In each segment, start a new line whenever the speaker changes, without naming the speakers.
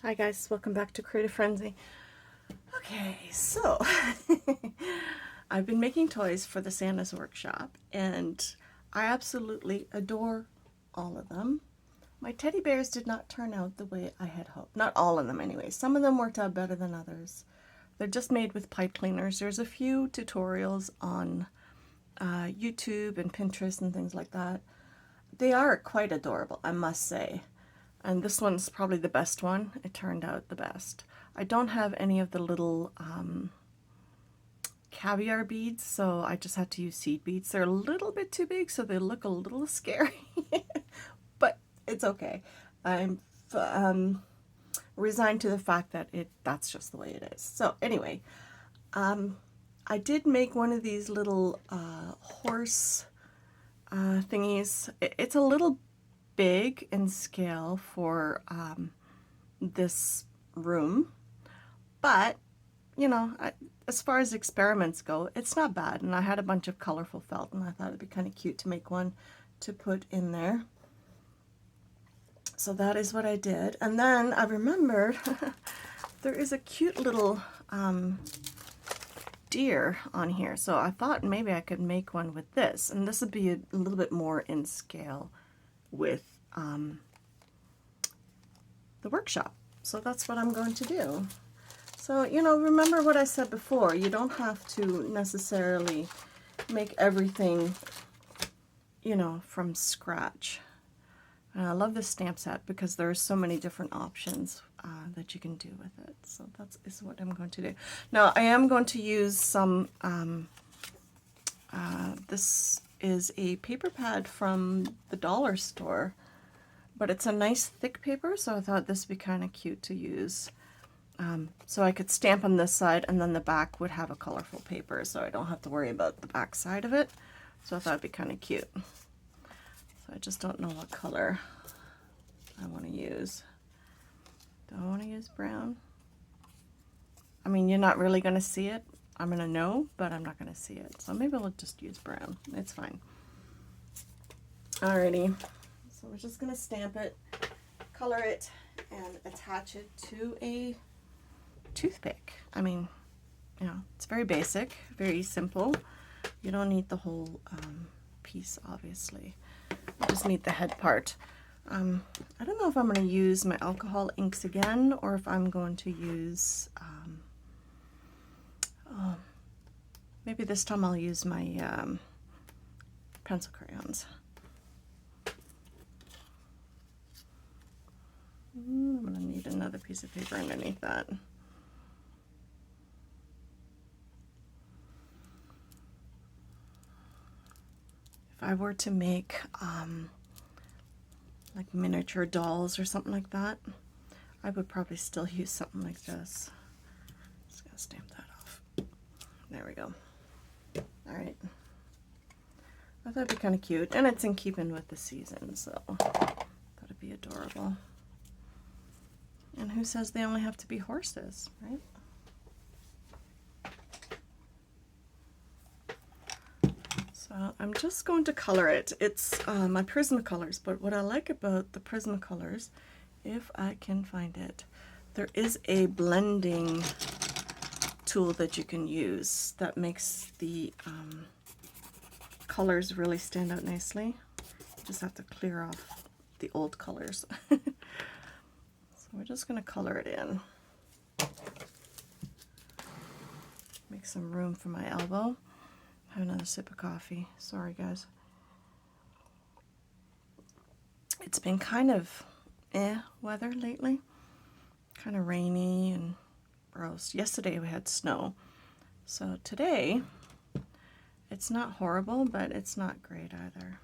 Hi guys, welcome back to Creative Frenzy. Okay, so I've been making toys for the Santa's workshop and I absolutely adore all of them. My teddy bears did not turn out the way I had hoped. Not all of them anyway. Some of them worked out better than others. They're just made with pipe cleaners. There's a few tutorials on YouTube and Pinterest and things like that. They are quite adorable, I must say. And this one's probably the best one. It turned out the best. I don't have any of the little caviar beads, so I just had to use seed beads. They're a little bit too big, so they look a little scary, but it's okay. I'm resigned to the fact that that's just the way it is. So anyway, I did make one of these little horse thingies. It's a little big in scale for this room, but you know, as far as experiments go, it's not bad. And I had a bunch of colorful felt, and I thought it'd be kind of cute to make one to put in there. So that is what I did. And then I remembered there is a cute little deer on here. So I thought maybe I could make one with this. And this would be a little bit more in scale with the workshop. So that's what I'm going to do. So, you know, remember what I said before, you don't have to necessarily make everything, you know, from scratch. And I love this stamp set because there are so many different options that you can do with it. So that is what I'm going to do. Now, I am going to use some, this is a paper pad from the dollar store, but it's a nice thick paper, so I thought this would be kind of cute to use. So I could stamp on this side and then the back would have a colorful paper, so I don't have to worry about the back side of it. So I thought it'd be kind of cute. So I just don't know what color I want to use. Do I want to use brown? I mean, you're not really going to see it. I'm going to know, but I'm not going to see it. So maybe I'll just use brown. It's fine. Alrighty. So we're just going to stamp it, color it, and attach it to a toothpick. I mean, you know, it's very basic, very simple. You don't need the whole piece, obviously. You just need the head part. I don't know if I'm going to use my alcohol inks again or if I'm going to use, maybe this time I'll use my pencil crayons. I'm going to need another piece of paper underneath that. If I were to make like miniature dolls or something like that, I would probably still use something like this. Just gotta stamp that off. There we go. All right. I thought it'd be kind of cute, and it's in keeping with the season, so I thought it'd be adorable. And who says they only have to be horses, right? So I'm just going to color it. It's my Prismacolors, but what I like about the Prismacolors, if I can find it, there is a blending tool that you can use that makes the colors really stand out nicely. You just have to clear off the old colors. So we're just going to color it in. Make some room for my elbow. Have another sip of coffee. Sorry, guys. It's been kind of weather lately. Kind of rainy and gross. Yesterday we had snow. So today, it's not horrible, but it's not great either.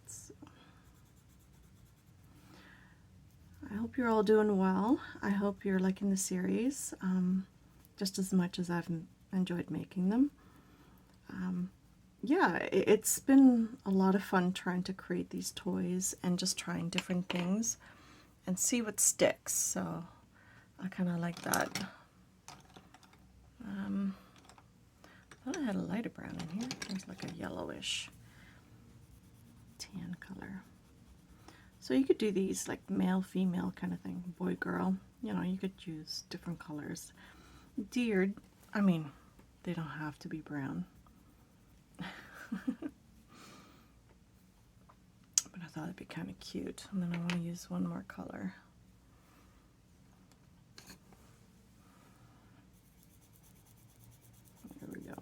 So, I hope you're all doing well. I hope you're liking the series just as much as I've enjoyed making them. Yeah, it's been a lot of fun trying to create these toys and just trying different things and see what sticks. So I kind of like that. I thought I had a lighter brown in here. It's like a yellowish tan color. So you could do these like male, female kind of thing, boy, girl. You know, you could use different colors. Deer, I mean, they don't have to be brown. But I thought it'd be kind of cute. And then I want to use one more color. There we go.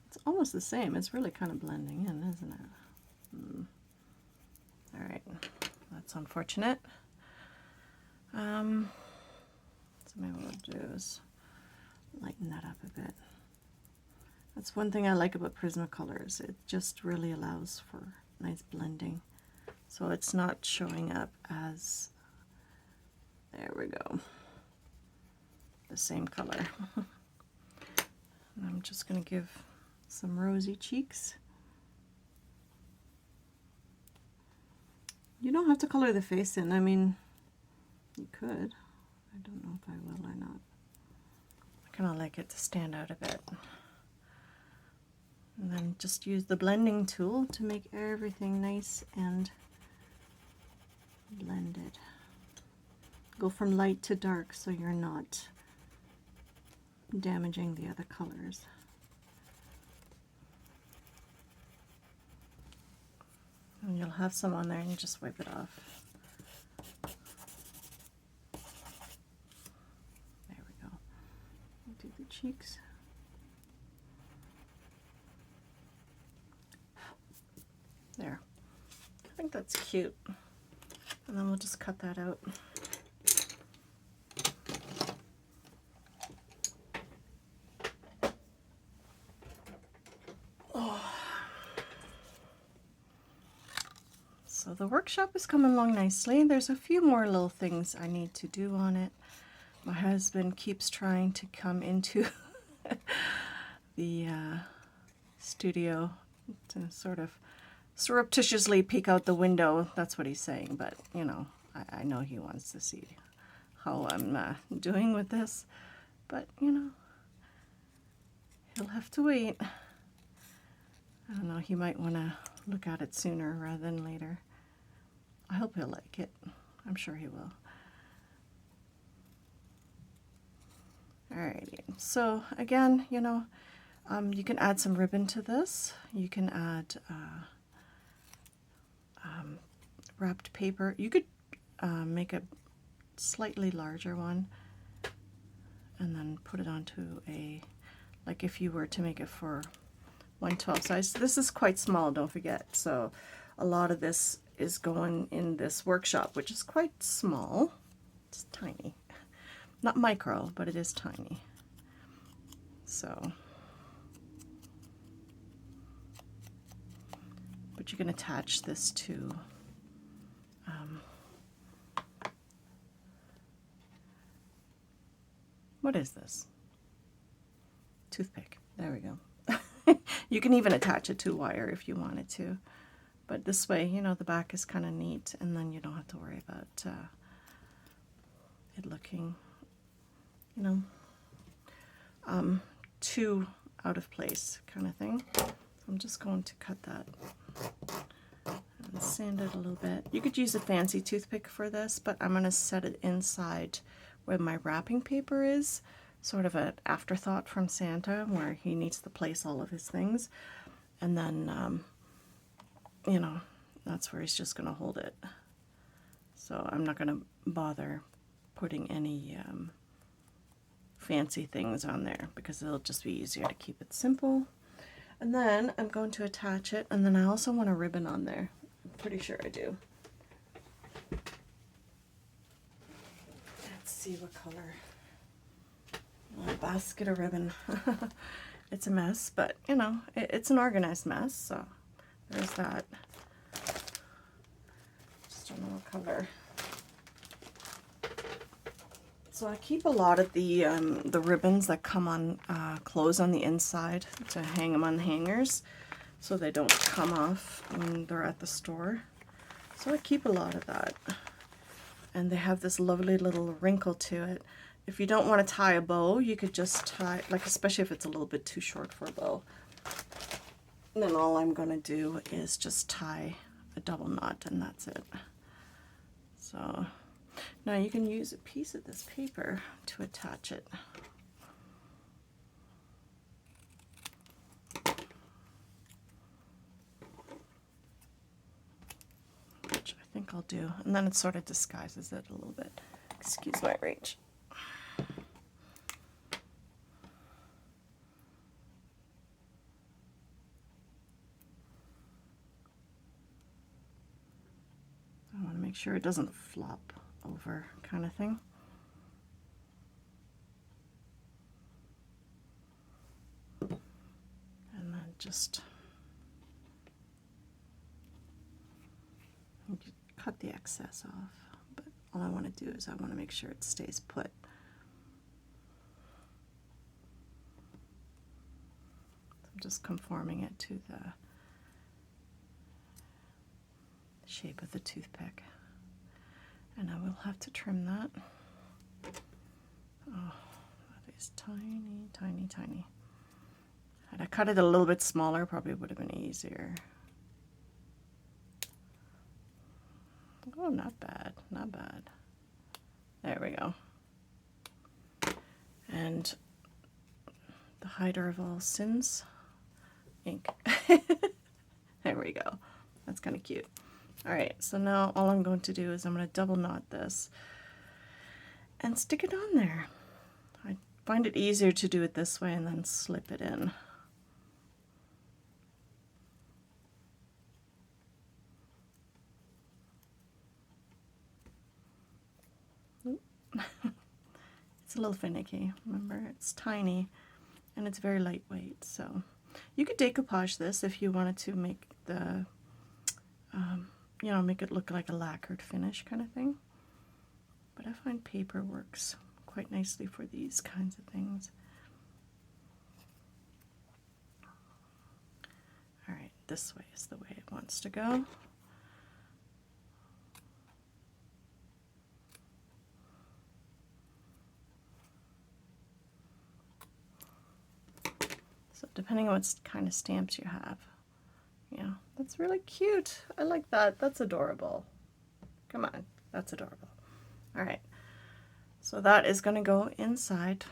It's almost the same. It's really kind of blending in, isn't it? All right, that's unfortunate. So maybe what I'll do is lighten that up a bit. That's one thing I like about Prismacolors. It just really allows for nice blending. So it's not showing up as, there we go, the same color. And I'm just going to give some rosy cheeks. You don't have to color the face in. I mean, you could. I don't know if I will or not. I kind of like it to stand out a bit. And then just use the blending tool to make everything nice and blended. Go from light to dark so you're not damaging the other colors. And you'll have some on there and you just wipe it off. There we go. Do the cheeks. There. I think that's cute. And then we'll just cut that out. Oh. So the workshop is coming along nicely. There's a few more little things I need to do on it. My husband keeps trying to come into the studio to sort of surreptitiously peek out the window. That's what he's saying, but you know, I know he wants to see how I'm doing with this, but you know, he'll have to wait. I don't know, he might want to look at it sooner rather than later. I hope he'll like it. I'm sure he will. Alrighty, so again, you know, you can add some ribbon to this. You can add wrapped paper. You could make a slightly larger one and then put it onto a, like if you were to make it for 1/12 size. This is quite small, don't forget. So a lot of this is going in this workshop, which is quite small. It's tiny. Not micro, but it is tiny. So, but you can attach this to what is this? Toothpick. There we go. You can even attach it to wire if you wanted to. But this way, you know, the back is kind of neat, and then you don't have to worry about it looking, you know, too out of place kind of thing. I'm just going to cut that and sand it a little bit. You could use a fancy toothpick for this, but I'm going to set it inside where my wrapping paper is, sort of an afterthought from Santa, where he needs to place all of his things. And then, you know, that's where he's just going to hold it. So I'm not going to bother putting any fancy things on there because it'll just be easier to keep it simple. And then I'm going to attach it, and then I also want a ribbon on there. I'm pretty sure I do. Let's see what color. A basket of ribbon. It's a mess, but you know, it's an organized mess, so there's that. Just don't know what color. So I keep a lot of the ribbons that come on clothes on the inside to hang them on hangers so they don't come off when they're at the store. So I keep a lot of that. And they have this lovely little wrinkle to it. If you don't want to tie a bow, you could just tie, like especially if it's a little bit too short for a bow. And then all I'm going to do is just tie a double knot, and that's it. So now you can use a piece of this paper to attach it. Which I think I'll do, and then it sort of disguises it a little bit. Excuse my reach. I want to make sure it doesn't flop over, kind of thing. And then just cut the excess off. But all I want to do is I want to make sure it stays put. So I'm just conforming it to the shape of the toothpick. And I will have to trim that. Oh, that is tiny, tiny, tiny. Had I cut it a little bit smaller, probably would have been easier. Oh, not bad, not bad. There we go. And the hider of all sins, ink. There we go. That's kind of cute. All right, so now all I'm going to do is I'm going to double knot this and stick it on there. I find it easier to do it this way and then slip it in. It's a little finicky. Remember, it's tiny and it's very lightweight. So you could decoupage this if you wanted to make the, you know, make it look like a lacquered finish kind of thing. But I find paper works quite nicely for these kinds of things. All right, this way is the way it wants to go. So depending on what kind of stamps you have. Yeah, that's really cute. I like that. That's adorable. Come on, that's adorable. All right, so that is going to go inside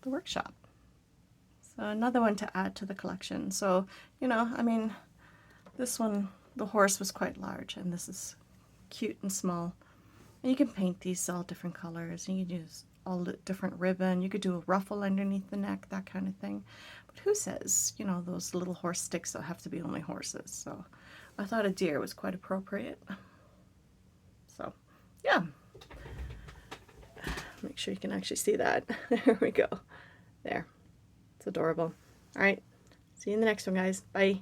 the workshop. So another one to add to the collection. So, you know, I mean, this one, the horse was quite large, and this is cute and small. And you can paint these all different colors, and you can use all the different ribbon. You could do a ruffle underneath the neck, that kind of thing. But who says, you know, those little horse sticks that have to be only horses? So I thought a deer was quite appropriate. So, yeah. Make sure you can actually see that. There we go. There. It's adorable. All right. See you in the next one, guys. Bye.